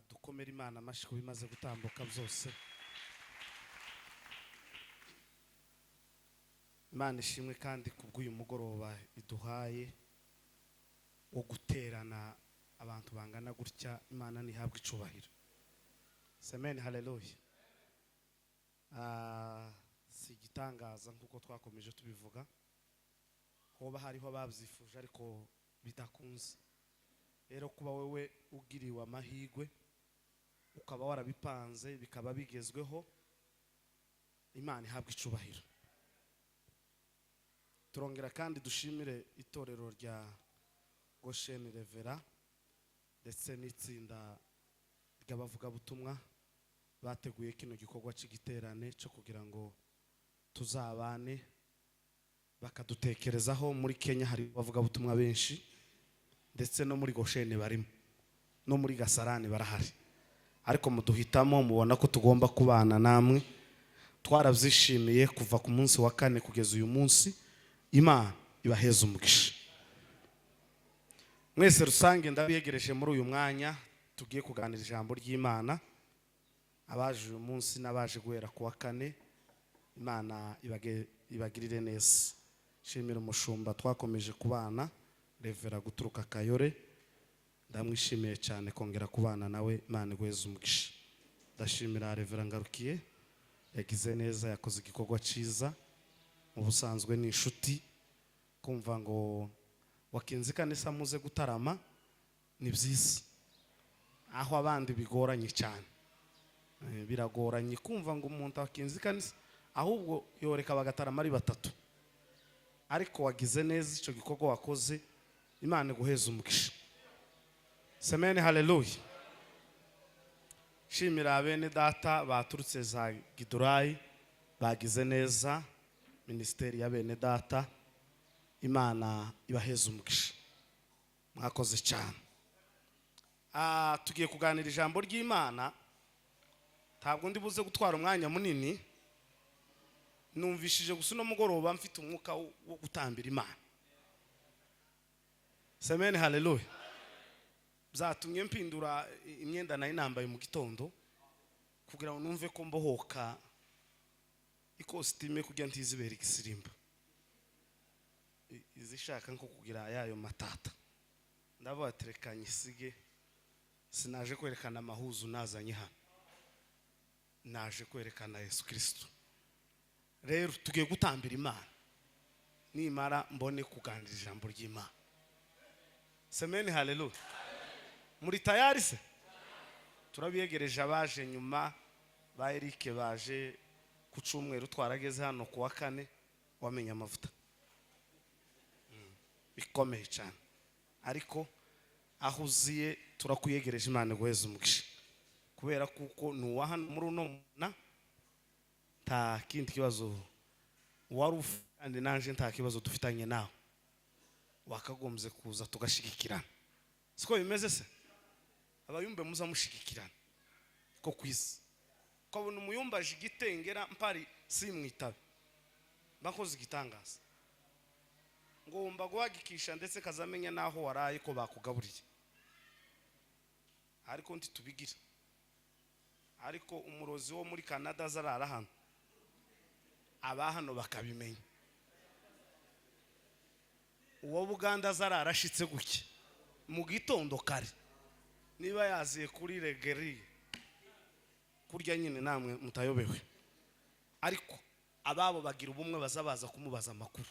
dukomere Imana amashyi ku bimaze gutambuka byose. Imana ishimwe kandi kubw'uyu mugoroba iduhaye wo guterana abantu bangana gutya. Imana nihabwe icubahiro. Amen, haleluya. Si igitangaza nkuko twakomeje tubivuga, hoba hariho babyifuje ariko bidakunze. Rero kuba wewe ugiriwe amahirwe ukaba warabipanze bikaba bigezweho, Imana ihabwe icubahiro. Turongera kandi dushimire itorero rya Goshen Revera ndetse n'itsinda ry'abavuga butumwa bateguye kino gikorwa c'igiterane cyo kugira ngo tuzabane, bakadutekerezaho. Muri Kenya hari bavuga butumwa benshi, ndetse no muri Goshen barimo, no muri Gasarani barahari, ariko muduhitamo mubona ko tugomba kubana namwe. Twarabyishimiye kuva ku munsi wa 4 kugeza uyu munsi. Imana ibaheze umugisha. Mwese rusange ndabiyegereje muri uyu mwanya tugiye kuganira ijambo ry'Imana. Abaje uyu munsi n'abaje guhera ku wa 4, Imana ibagirire neza. Shimira umushumba twakomeje kubana, Revera guturuka Kayore, ndamwishimiye cyane kongera kubana nawe. Imana igweze umugisha. Ndashimira Revera Ngarukiye, yagize neza, yakoze igikorwa ciza. Mu busanzwe ni inshuti, kumva ngo wakinze kanisa muze gutarama ni byiza, aho abandi bigoranye cyane. Biragoranye kumva ngo umuntu wakinze kanisa, ahubwo yoreka bagatarama ari batatu. Ariko wagize neza icyo gikorwa wakoze, Imana iguheze umugisha. Amen, haleluya. Shimira bene data baturutse za Gidurayi, bagize neza. Ministeri ya bene data, Imana ibaheze umugisha, mwakoze cyane. Tugiye kuganira ijambo ry'Imana. Ntabwo ndi buze gutwara umwanya munini, numvishije gusa no mugoroba mfite umwuka wo gutambira Imana. Amen, haleluya. Byatumye mpindura imyenda nayo nambaye mu gitondo kugira ngo numve ko mbohoka ikositime kugira ntizibera igisirimba, izishaka nko kugira yayo matata. Ndavuga terekanye sige, sinaje kwerekana amahuzu nazanye hano, naje kwerekana Yesu Kristo. Rero tugiye gutambira Imana, nimara mbone kuganira ijambo ry'Imana. Amen, haleluya. Muri tayari se? Turabiyegereje. Abaje nyuma ba Eric baje ku cyumweru, twarageze hano ku wa 4 wamenye amavuta bikomeye cyane, ariko aho uziye turakuyegereje. Imana iguheze umugisha, kubera kuko nuwa hano muri uno na nta kindi kibazo wari kandi nanje nta kibazo dufitanye nawe, wakagombye kuza tugashigikirana. Siko bimeze se? Abayumbe muza mushigikirana ko kwiza. Kabona umuyumbaje igitengera mpari simwitabe, bakoze igitangaza. Ngomba guhagikisha ndetse kazamenya naho waraye ko bakugaburiye, ariko nti tubigira. Ariko umurozi wo muri Canada zarara hano, aba hano bakabimenya. Uwo Buganda zararashitse guke mu gitondo kare, niba yaziye kuri regeri kurya nyine namwe mutayobewe. Ariko ababo bagira ubumwe, bazabaza kumubaza amakuru.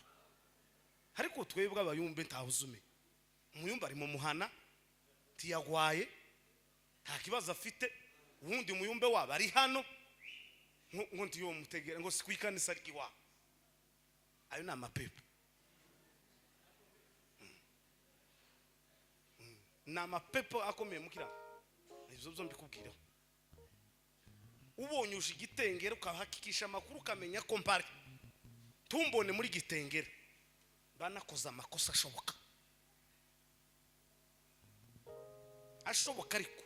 Ariko twebwe abayumbe ntahuzume, umuyumba ari mu muhana tiyagwaye, nta kibazo afite. Ubundi umuyumbe waba ari hano ngo ndiyo mutegera ngo sikwikanisa ryiwa. Ayo na mapepo, na mapepo akomeye mukira. Ibyo byo mbikubwiraho. Ubonye uje igitengera ukahakikisha amakuru, ukamenya ko mpari tumbone muri gitengera, banakoza amakosa ashoboka ariko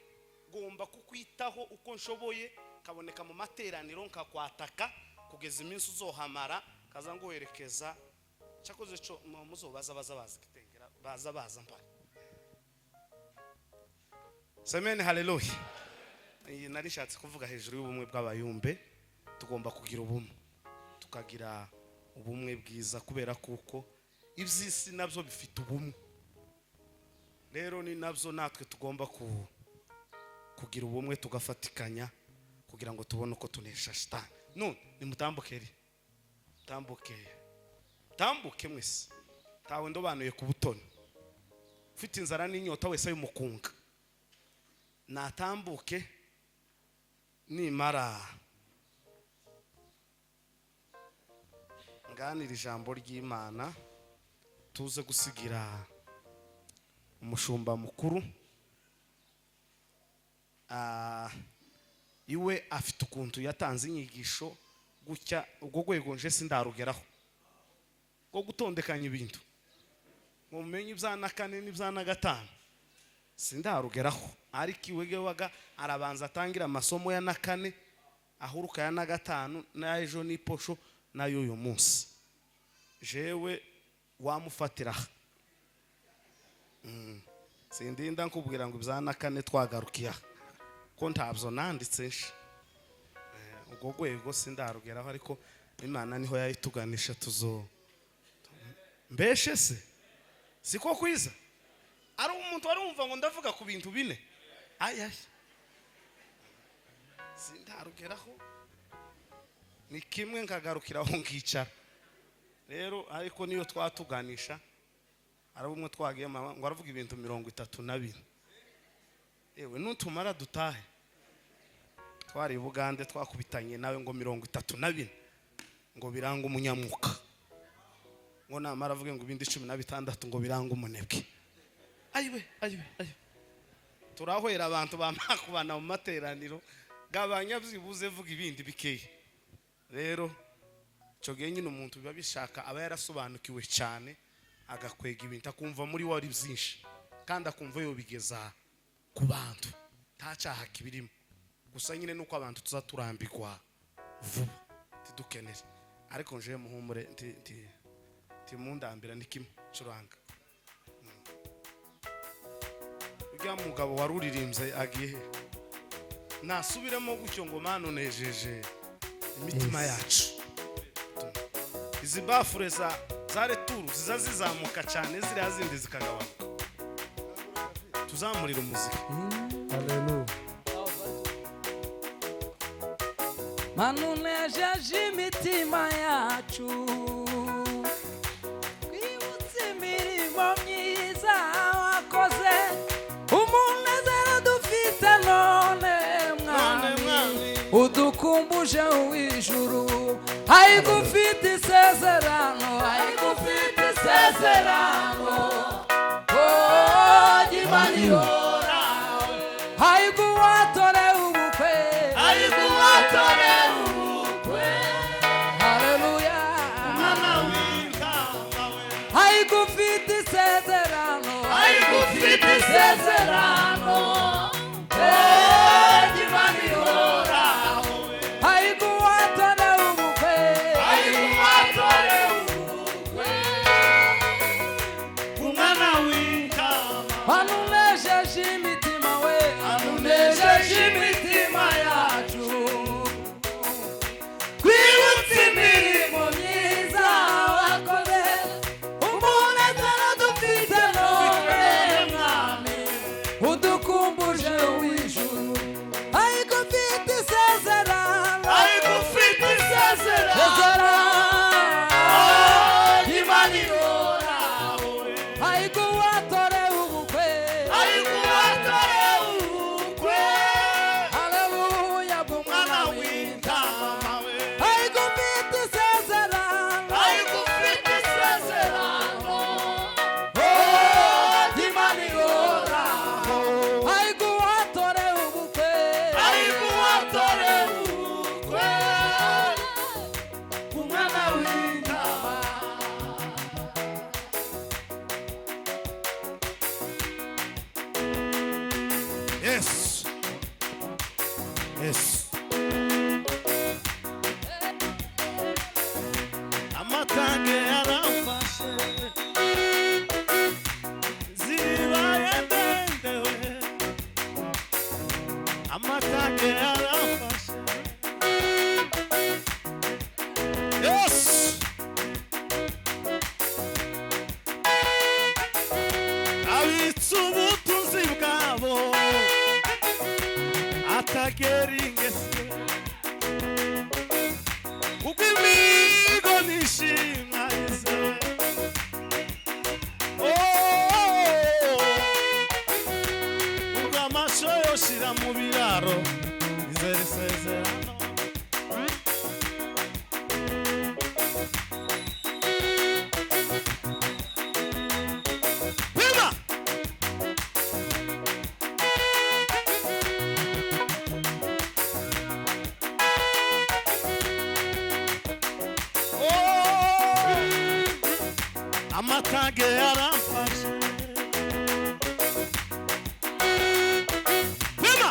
ngomba kukwitaho uko nshoboye, kaboneka mu materaniro nkakwataka kugeza iminsi uzohamara, kaza ngoherekeza. Cyakoze cyo muzobaza baza gitengera, baza mpari. Amen, haleluya. narishatse kuvuga hejuru y'ubumwe bw'abayumbe. Tugomba kugira ubumwe, tukagira ubumwe bwiza kubera kuko iby'isi nabyo bifite ubumwe. Rero ni nabyo natwe tugomba kugira ubumwe, tugafatikanya kugira ngo tubone uko tunesha shitani. None nimutambukere, tambuke mwese, tawe ndobanuye ku butoni. Ufite inzara n'inyota wese y'umukunga natambuke, nimara nganira ijambo ry'Imana tuze gusigira umushumba mukuru. Iwe afite ukuntu yatanze inyigisho gutya, ubwo rwego nje sindarugeraho ngo gutondekanya ibintu mu menye ibyana kane n'ibyana gatanu, sindarugeraho. Ariko iwe waga arabanza atangira amasomo ya nakane ahuruka ya na gatanu na ejo n'iposho nayo uyu munsi. Jewe wamufatira sindinda nkubwira ngo ibyana kane twagarukiya ko ntabyo nanditse nshi. Ubwo rwego sindarugeraho, ariko Imana niho yayituganisha. Mbeshe se siko kwiza ari umuntu warumva ngo ndavuga ku bintu bine. Aya sindarugeraho, ni kimwe nkagarukiraho nkicara. Rero ariko niyo twatuganisha ari umwe twagiye ngo aravuga ibintu 32. Ewe nutumara dutahe twari Bugande twakubitanye nawe ngo 32 ngo biranga umunyamuka, ngo namara avuge ngo ibindi 16 ngo biranga umunebwe. Ayiwe turahwera abantu bamakubana mu materaniro gabanya byibuze vuga ibindi bikeye. Rero coge nyine umuntu biba bishaka aba yarasobanukiwe cyane, agakwega ibintu akumva muri wari byinshi kandi akumva yo bigeza ku bantu tacaha kibirimo. Gusa nyine nuko abantu tuzaturambikwa vuba tidukenere. Ariko nje muhumure mundambira nikimwe curanga. Ujya mugabo waruririmbye agiye nasubiremo gutyo ngo Mana unejeje imitima yacu. Izi bafure za returu zizamuka cyane, ziriya zindi zikagabanuka. Tuzamurira umuziki. Haleluya. Mana unejeje imitima yacu, twibutse imirimo myiza wakoze, umunezero dufite none Mwami, udukumbuje uw'ijuru. Haigufite isezerano, oh Jimanihora, haiguwatore ubukwe, haleluya. Haigufite isezerano, oh Jimanihora, haiguwatore ubukwe, anunejeje imitima we, anunejeje imitima yacu, twibutse imirimo myiza wakoze, umunezero dufite none Mwami, udukumbuje uw'ijuru. Haigufite isezerano, Jimanihora, haiguwatore ubukwe, haleluya. Bumwana w'intama, haigufite isezerano, oh Jimanihora, haiguwatore ubukwe, bumwana w'intama. Yes. Amatange yaramfashe zibaye ndendewe, amatange shira mu biraro izere isezerano pima amatage yaramfashe pima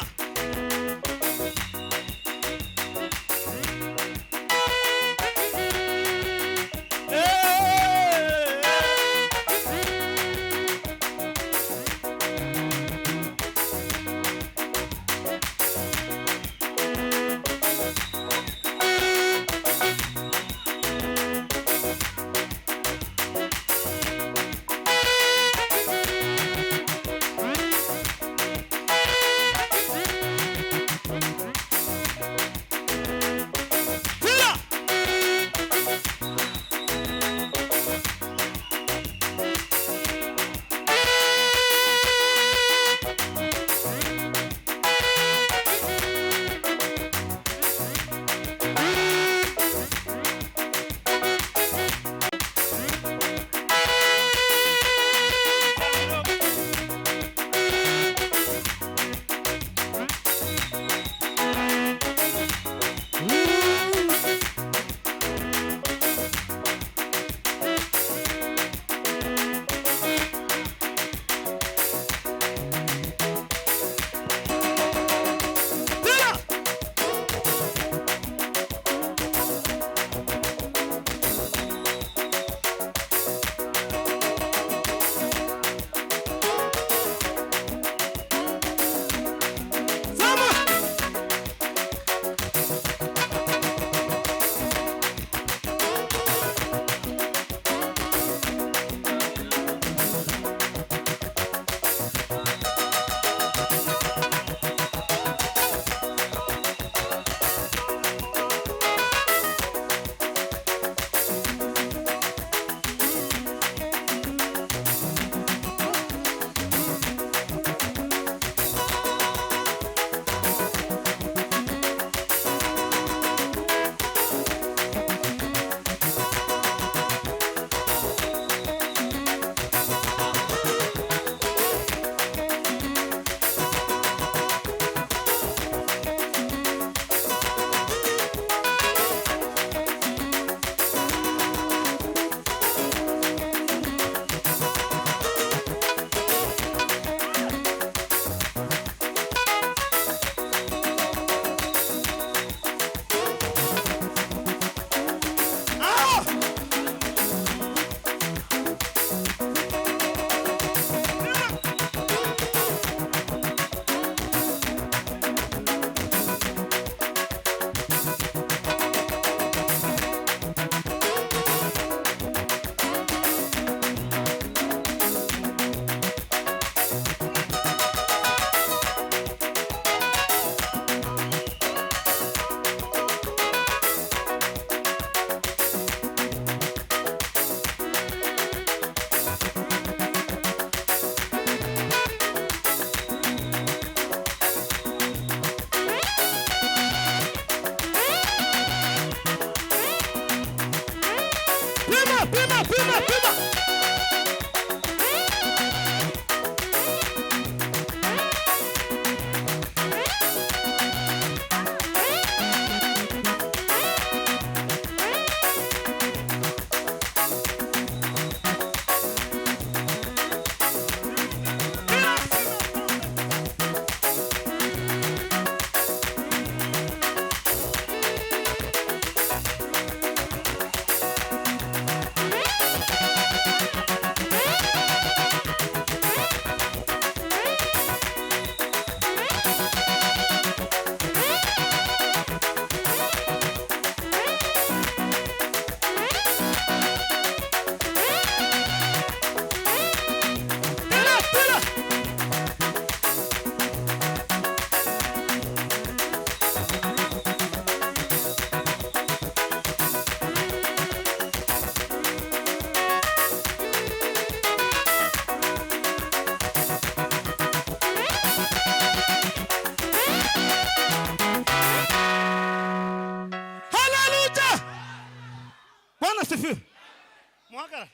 muhagarara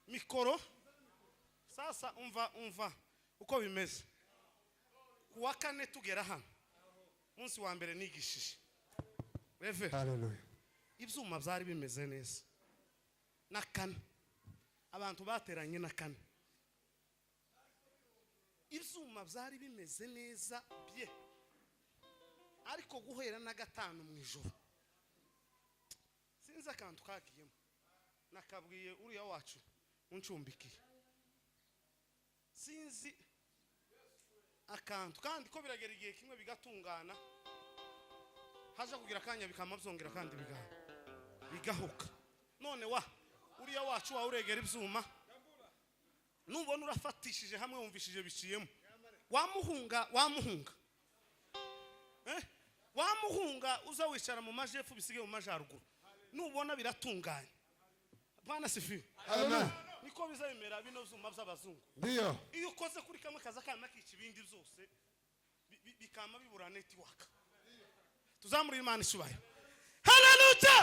mikoro sasa umva uko bimeze kuwa kane tugera hano munsi wa mbere nigishije reve Hallelujah. ibyuma byari bimeze neza na kane abantu bateranye na kane ibyuma byari bimeze neza bye ariko guhera na gatanu mu ijoro sinzi akantu kagiyemo nakabwiye uriya wacu uncumbikiye sinzi akantu kandi ko biragera igihe kimwe bigatungana haje kugira akanya bikama byongera kandi bigahuka none uriya wacu uregera ibyuma nubona urafatishije hamwe wumvishije biciyemo wamuhunga uza wicara mu majepfo bisige mu majaruguru nubona biratunganye bana sifiwe Amen. niko bizabimera bino byuma by'abazungu Ndio. iyo ukoze kuri kamwe kaza kana kica ibindi byose bikama bibura network tuzamurira Imana ishubaye haleluya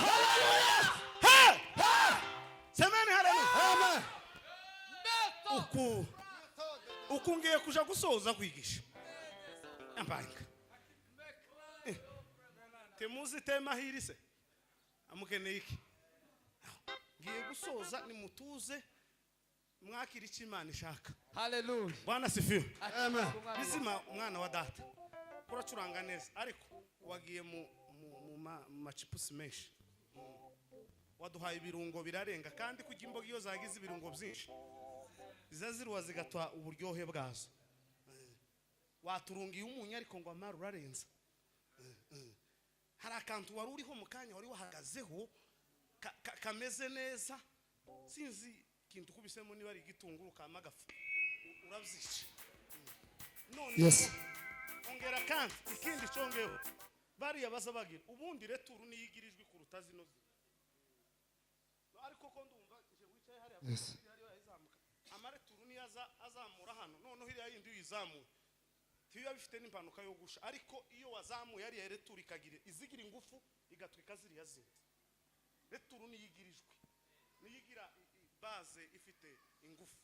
semeni haleluya Amen. uku ngiye kuja gusoza kwigisha ambanga temuzi tema hirise amukeneye iki ngiye gusoza nimutuze mwakira icyo Imana ishaka. Hallelujah. Bwana sifiwe. Amen. Bizima umwana wa data kuracuranga neza ariko wagiye mu machipusi menshi waduhaye ibirungo birarenga kandi kujya imboga iyo zagize ibirungo byinshi zazirwa zigatwa uburyohe bwazo waturungiye umunyu ariko ngo amara urarenza hari akantu wari uriho mu kanya wari wahagazeho kameze neza sinzi kintu kubisemo niba ari igitunguru kamagafu urabyishe none Yes. ongera kandi ikindi cyongeho bariya bazabagira ubundi returu niyigirijwe kuruta zino ariko ko ndumva nje wicaye hari Yes. yazamuka amareturu ni azamura hano none hiriya yindi uyizamuye tiyo bifite n'impanuka yo gusha ariko iyo wazamuye ari returu ikagira izigira ingufu igatwika ziriya zindi returu niyigirijwe niyigira base ifite ingufu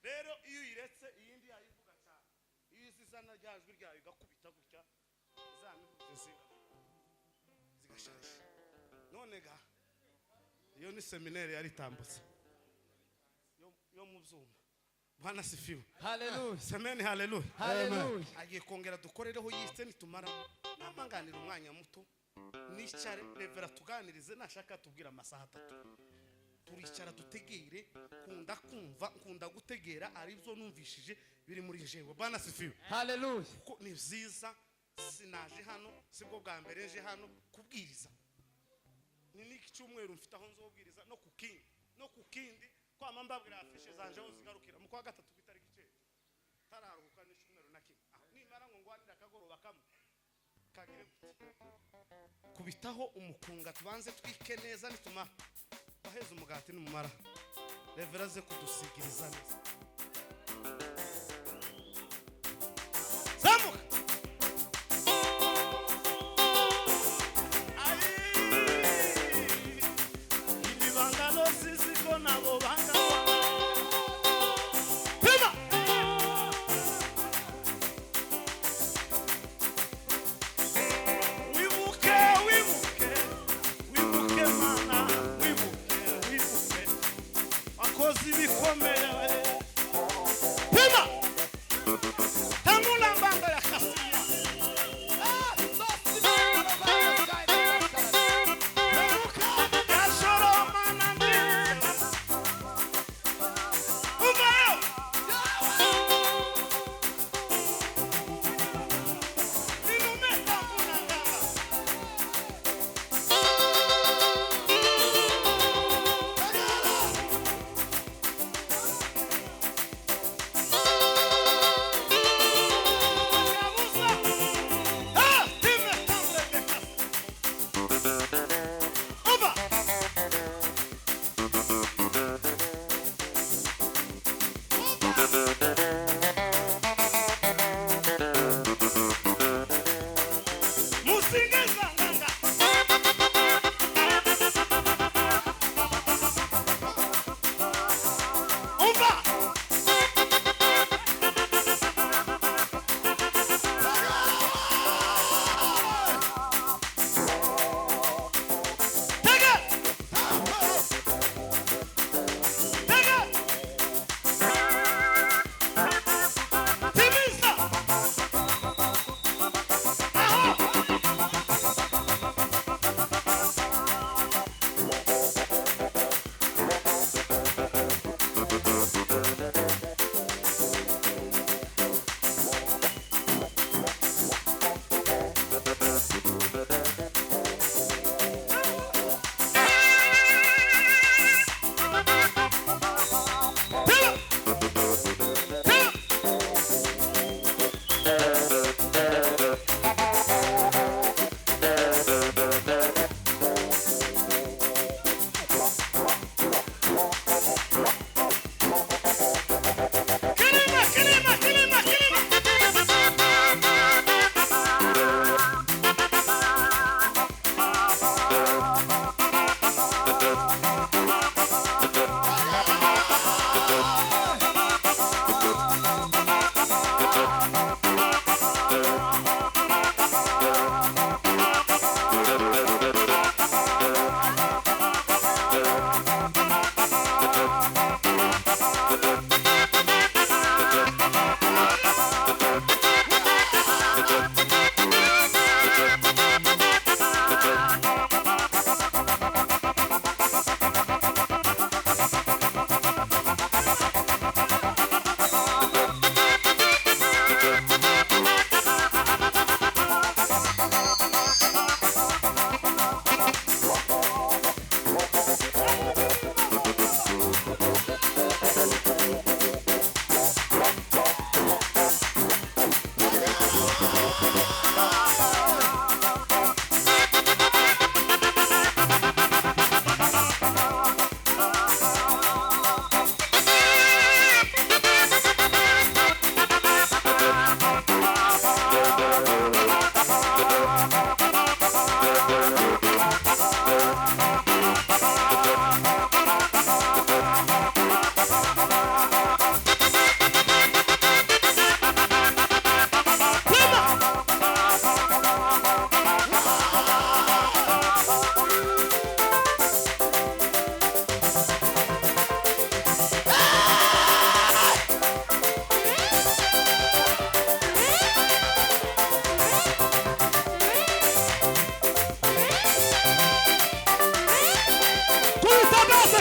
rero iyo uyiretse iyindi yayivuga cyane iyo izizana ryajwi ryayo igakubita gutya zamivuze zigashaje none ga iyo ni seminari yari tambutse yo mu byuma Bwana sifiwe. Hallelujah. Semeni haleluya. Hallelujah. Agiye kongera dukorereho yiste nitumara namanganira umwanya muto nicare revera tuganirize nashaka tubwira amasaha 3 turicara dutegere kunda kumva kunda gutegera aribyo numvishije biri muri jewe. Bwana sifiwe. Hallelujah. Kuko ni vyiza sinaje hano sibwo bwa mbere je hano kubwiriza ni niki cyumweru mfite aho nzobwiriza no kukindi kwa mambabwira afishe zanje aho zigarukira mu kwa gatatu bitari gice tararuhuka ni cyumweru na kimwe nimara ngo ngwanira akagoroba kamwe kagire kubitaho umukunga tubanze twike neza nituma baheza umugati n'umumara revera ze kudusigiriza neza zamuka ibibangano siziko nabo banga pima wibuke mana wibuke wakoze ibikomeye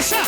sha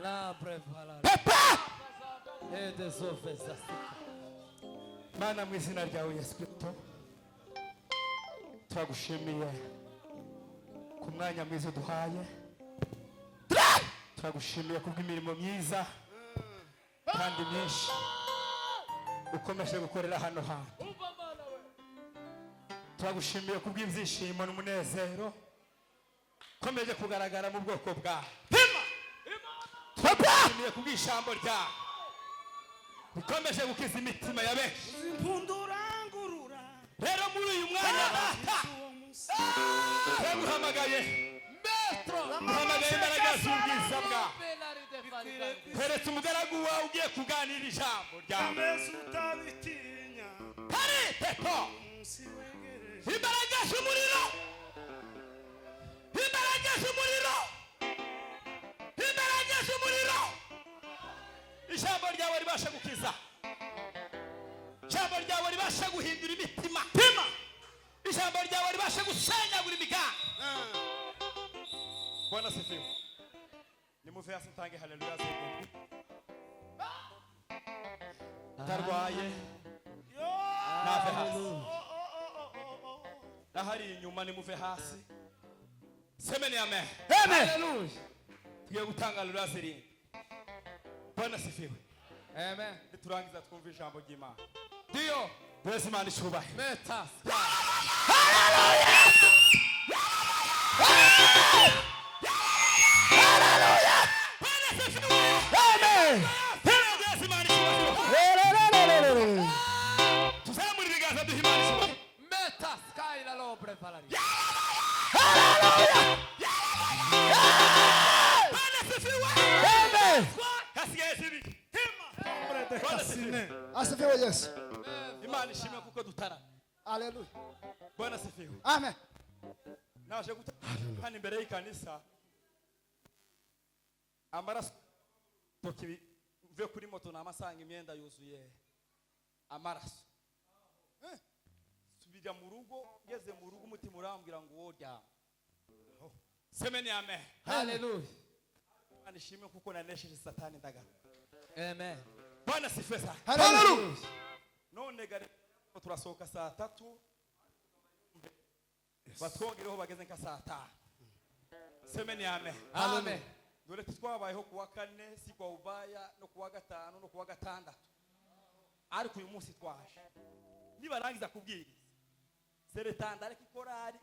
La prepara. Et des offres. Mana mu izina ryawe Yesu Kristo turagushimiye ku mwanya mwiza duhaye, turagushimiye kubw'imirimo myiza kandi myinshi ukomeje gukorera hano hantu, turagushimiye kubw'ibyishimo n'umunezero ukomeje kugaragara mu bwoko bwawe, turagushimiye kubw'ijambo ryawe ukomeje gukiza imitima ya benshi. Rero muri uyu mwanya turaguhamagaye, duhamagaye imbaraga z'ubwiza bwawe, tweretse umugaragu wawe ugiye kuganira ijambo ryawe, pariteto imbaraga z'umuriro, imbaraga z'umuriro, imbaraga z'umuriro. Ijambo ryawe ribasha gukiza, ijambo ryawe ribasha guhindura imitima, ijambo ryawe ribasha gusenyagura imigambi. Bwana sifiwe. Nimuve hasi ntange haleluya z'ibindi. Tarwaye nave hasi, nahari inyuma nimuve hasi. Semeni amen. Hallelujah. Tugiye gutanga haleluya z'ibindi. Bwana sifiwe. Amen. Niturangiza twumva ijambo ry'Imana. Dio. Bless Imana ishubahe. Metas. Hallelujah. Hallelujah. Bwana sifiwe. Amen. Bless Imana ishubahe. Tuzamura ibiganza duha Imana ishubahe. Metas. Kai la lo prepara. Hallelujah. Bwana sifiwe. Amen. Kasigaye sibi. Asifiwe Yesu. Imana ishimwe kuko dutara. Haleluya. Bwana sifiwe. Amen. Naje gutara hano imbere y'ikanisa. Amaraso toki mve kuri moto namasanga imyenda yuzuye amaraso. Subira mu rugo, ngeze mu rugo umutima urambwira ngo woryama. Semeni amen. Hallelujah. Imana ishimwe kuko nanesheje Satani ndaga. Amen. Bwana sifiwe sana. Hallelujah. None gare turasohoka saa 3 batwongereho bageze nka saa 5. Semeni amen. Amen. Dore twabayeho kuwa 4 si kwa ubaya no kuwa 5 no kuwa 6. Ariko uyu munsi twaje nibarangiza kubwiriza seretanda ariko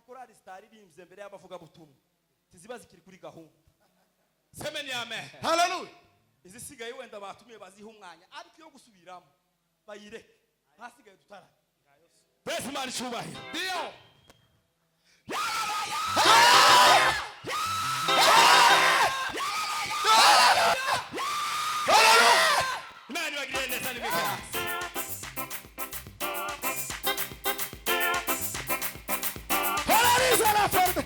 korari staririmbye mbere y'abavuga butumwa tiziba zikiri kuri gahunda. Semeni amen. Hallelujah. Izisigaye wenda batumiye baziha umwanya ariko yo gusubiramo bayireke hasigaye dutara. Bless Imana ishubahe. Dio. Imana ibagirire neza n'imigisha. Polariza la forte.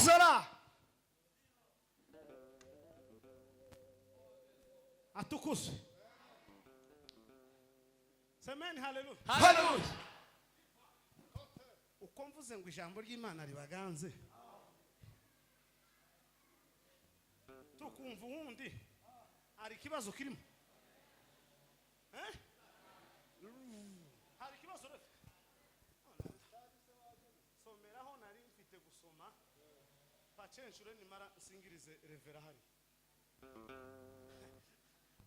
Ezra atukuzwe. Semeni haleluya. Hallelujah. Uko mvuze ngo ijambo ry'Imana ribaganze tukumva uwundi hari ikibazo kirimo. Hari ikibazo rero. Someraho nari mfite gusoma pacenchure nimara singirize revera hari.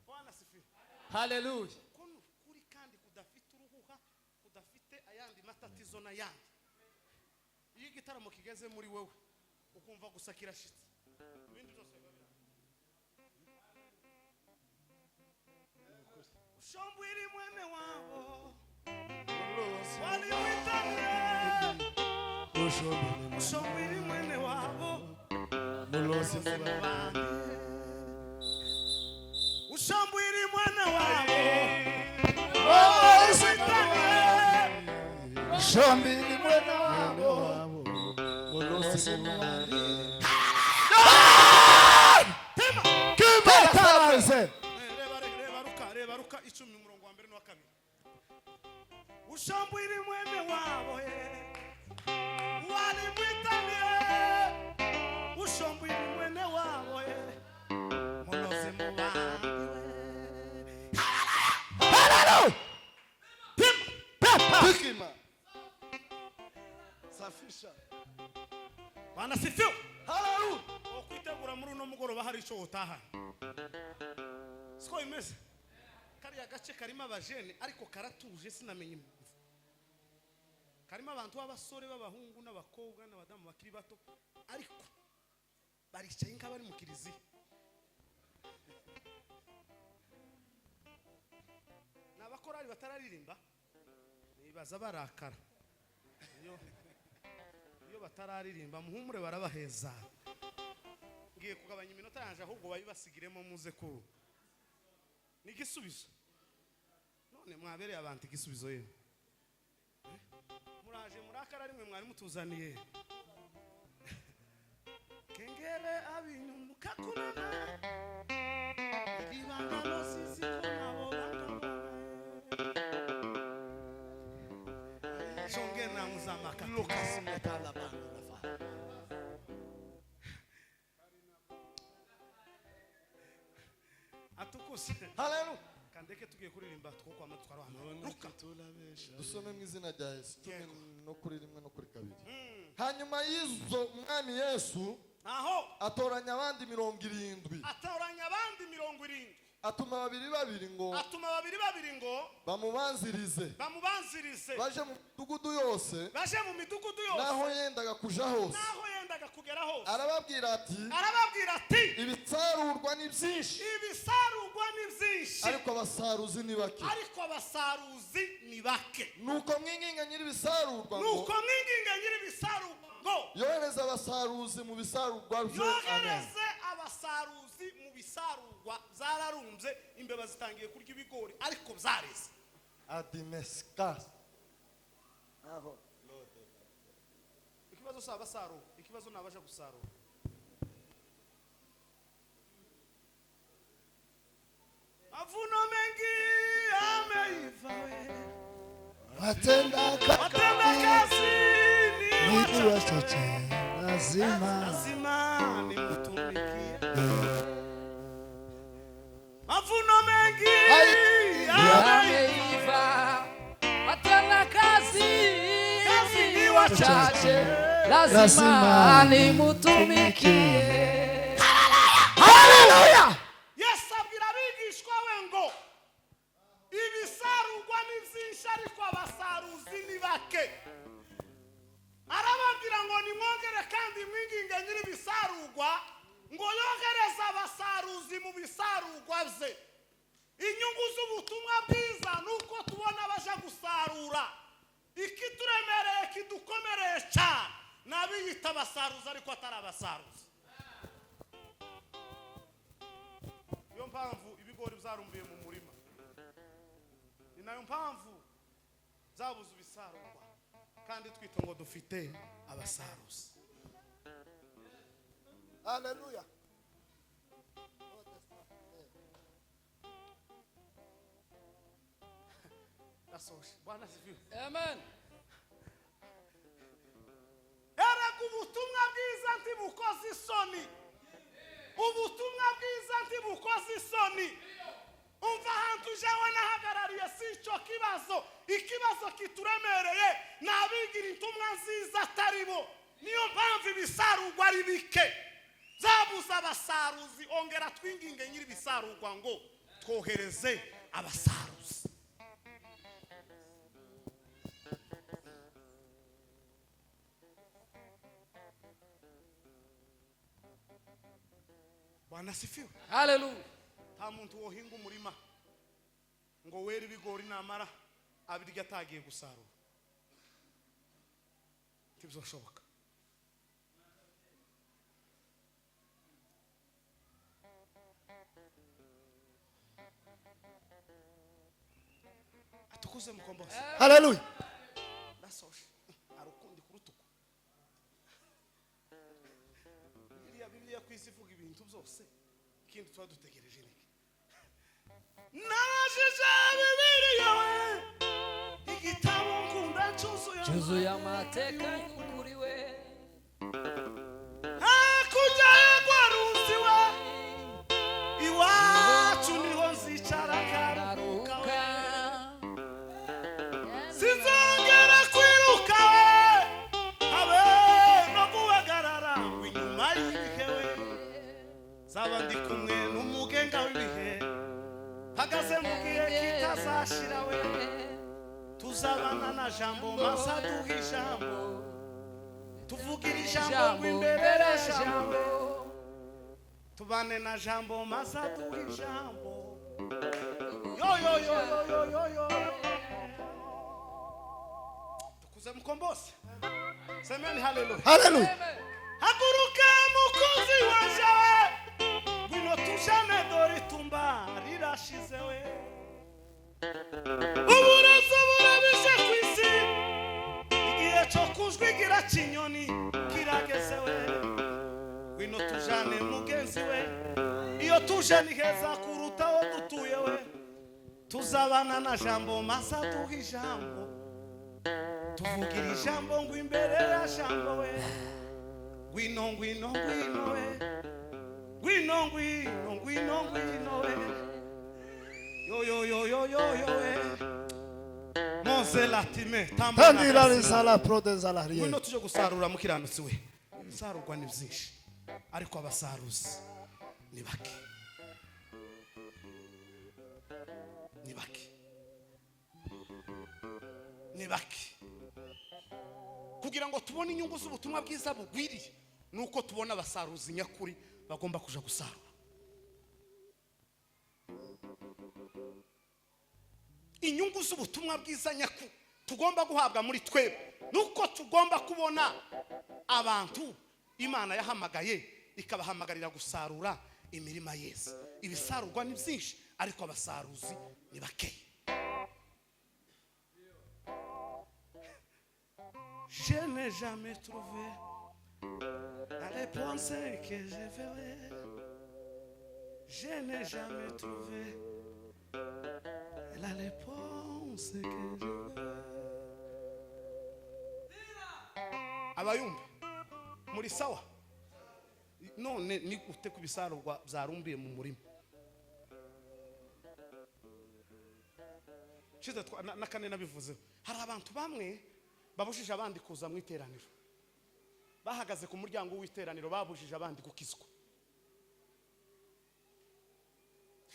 Bwana sifi. Hallelujah. Kono kuri kandi kudafite uruhuha kudafite ayandi matatizo na yandi. Iyo igitaramo kigeze muri wewe ukumva gusa kirashitse. Ibindi byose babira. Ushambwiri mwene wabo. Wali witane. Ushambwiri mwene wabo. Mulozi mubandi. Ushambwiri mwene wabo. Mulozi mubandi. Ushambwiri mwene wabo. Mulozi mubandi. Reba 10 umurongo wa mbere no wa kabiri. Ushambwiri mwene wabo wali mwitane. Ushambwiri mwene wabo mulozi mubandi. Hallelujah. Hekima. Safisha. Bana sifiwe. Hallelujah. Okwitegura muri uno mugoroba hari ico utaha. Siko imeze. Kariya gace karimo abajene ariko karatuje sinamenye impamvu. Karimo abantu b'abasore b'abahungu n'abakobwa n'abadamu bakiri bato ariko baricaye nka bari mu kiriziya. N'abakorari batararirimba nibaza barakara. Iyo batararirimba muhumure barabaheza. Ngiye kugabanya iminota yanje ahubwo bayibasigiremo muze ko n'igisubizo. None mwabereye abantu igisubizo yene. Muraje murakara rimwe mwari mutuzaniye. Kengere abinyumu kakurana. Ibanga bosisi ko nabo bakabana. Jonge na muzamaka. Lucas metala bana nafa. Atukuse. Hallelujah. Kandeke tugiye kuririmba twoko amatwaro hano. Luka Dusome mu izina rya Yesu. No kuri rimwe no kuri kabiri. Hanyuma y'izo umwami Yesu aho atoranya abandi 70. atoranya abandi 70. Atuma babiri ngo bamubanzirize. Baje mu midugudu yose. Naho yendaga kuja hose. Arababwira ati ibisarurwa ni byinshi. Ariko abasaruzi ni bake. Nuko mwinginga nyiri bisarurwa ngo yohereza abasaruzi mu bisarurwa byo. Amen. Abasaruzi mu bisarurwa zararunze imbeba zitangiye kurya ibigori ariko byareze. Adimeskas. Aho. Ikibazo sabasaru, ikibazo nabaje gusarura. Mavuno mengi ameiva Watenda kazi ni wachache lazima nimtumikie. Mavuno mengi Ameiva. Watenda kazi ni wachache. Lazima nimtumikie. Hallelujah. Yesu abwira abigishwa we ngo ibisarurwa ni byinshi ariko abasaruzi ni bake. Arababwira ngo nimwongere kandi mwinginge nyiri ibisarurwa ngo yogereza abasaruzi mu bisarurwa bye. Inyungu z'ubutumwa bwiza nuko tubona baje gusarura. Ikituremereye kidukomereye cyane nabiyita abasaruzi ariko atari abasaruzi. Iyo mpamvu ibigori byarumbiye mu murima. Ni nayo mpamvu zabuze ibisarurwa kandi twita ngo dufite abasaruzi. Haleluya. Nasoje Bwana asifiwe. Amen. Erega ubutumwa bwiza ntibukoze isoni. Ubutumwa bwiza ntibukoze isoni. Umva ahantu jewe nahagarariye si icyo kibazo. Ikibazo kituremereye nabigira intumwa nziza atari bo. Niyo mpamvu ibisarurwa ari bike. Zabuza abasaruzi, ongera twinginge nyiri ibisarurwa ngo twohereze abasaruzi. Bwana asifiwe. Hallelujah. Nta muntu wohinga umurima ngo were ibigori namara abirya atagiye gusarura. Ntibizoshoboka. Atukuze mukombozi. Haleluya. Nasoje arukundi kurutuko. Bibiliya kwisi ivuga ibintu byose ikindi tuba dutegereje niki. Najije Bibiliya we igitabo nkunda cyuzuye amateka y'ukuri we. Hakurya y'Rwaruzi we iwacu niho nzicara nkaruhuka we. Sinzongera kwiruka we habe no guhagarara inyuma y'ibihe we. Zaba ndi kumwe n'umugenga w'ibihe hagaze mu gihe kitazashira we. Tuzabana na jambo maza duha ijambo tuvugira ijambo ngo imbere jambo tubane na jambo maza duha ijambo yo yo yo yo yo yo tukuze mukombozi. Semeni haleluya. Haleluya. Haguruka mukozi wanje ngwino tujane dore itumba rirashize we. Uburaza burabishe kwisi igihe cyo kujwigira kinyoni kirageze we. Ngwino tujane mugenzi we iyo tuje ni heza kuruta aho dutuye we. Tuzabana na jambo maza duha ijambo tuvugira ijambo ngo imbere ya jambo we. Ngwino ngwino ngwino we ngwino ngwino ngwino ngwino we yo yo yo yo yo yo we Mose latime Tandira risala prodezala riye. ngwino tuje gusarura mukiranutsi we. Ibisarurwa ni byinshi ariko abasaruzi ni bake. Ni bake. Ni bake. Kugira ngo tubone inyungu z'ubutumwa bwiza bugwiriye nuko tubona abasaruzi nyakuri bagomba kuja gusarura. Inyungu z'ubutumwa bwiza nyakuri tugomba guhabwa muri twebwe nuko tugomba kubona abantu Imana yahamagaye ikabahamagarira gusarura imirima yeze. Ibisarurwa ni byinshi ariko abasaruzi ni bake. Je n'ai jamais trouvé la réponse que je voulais. Je n'ai jamais trouvé la réponse que je voulais. Abayumbi muri sawa none ni gute kubisarurwa byarumbiye mu murima. Chize nakane nabivuze hari abantu bamwe babujije abandi kuza mu iteraniro. Bahagaze ku muryango w'iteraniro babujije abandi gukizwa.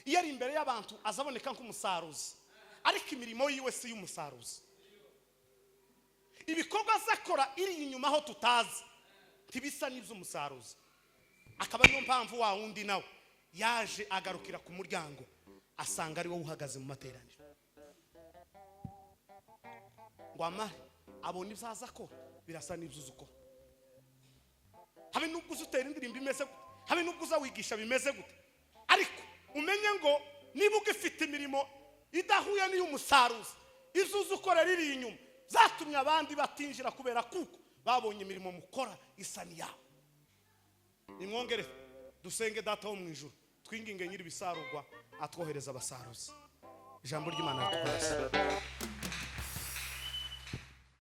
Iyo ari imbere y'abantu azaboneka nk'umusaruzi ariko imirimo yiwe si y'umusaruzi. Ibikorwa zakora iri inyuma aho tutazi tibisa n'iby'umusaruzi. Akaba niyo mpamvu wa wundi nawe yaje agarukira ku muryango asanga ari wowe uhagaze mu materaniro. Ngo amare abona ibyaza ko birasa n'ibyuzuko. Habe nubwo uzutera indirimbo imeze gute, habe nubwo uzawigisha bimeze gute, ariko umenye ngo niba ugifite imirimo idahuye n'iy'umusaruzi izuzukorera iri inyuma zatumye abandi batinjira kubera kuko babonye imirimo mukora isa n'iyawe. nimwongere dusenge data wo mu ijuru twinginge nyiri bisarurwa atwohereza abasaruzi ijambo ry'Imana ritubaza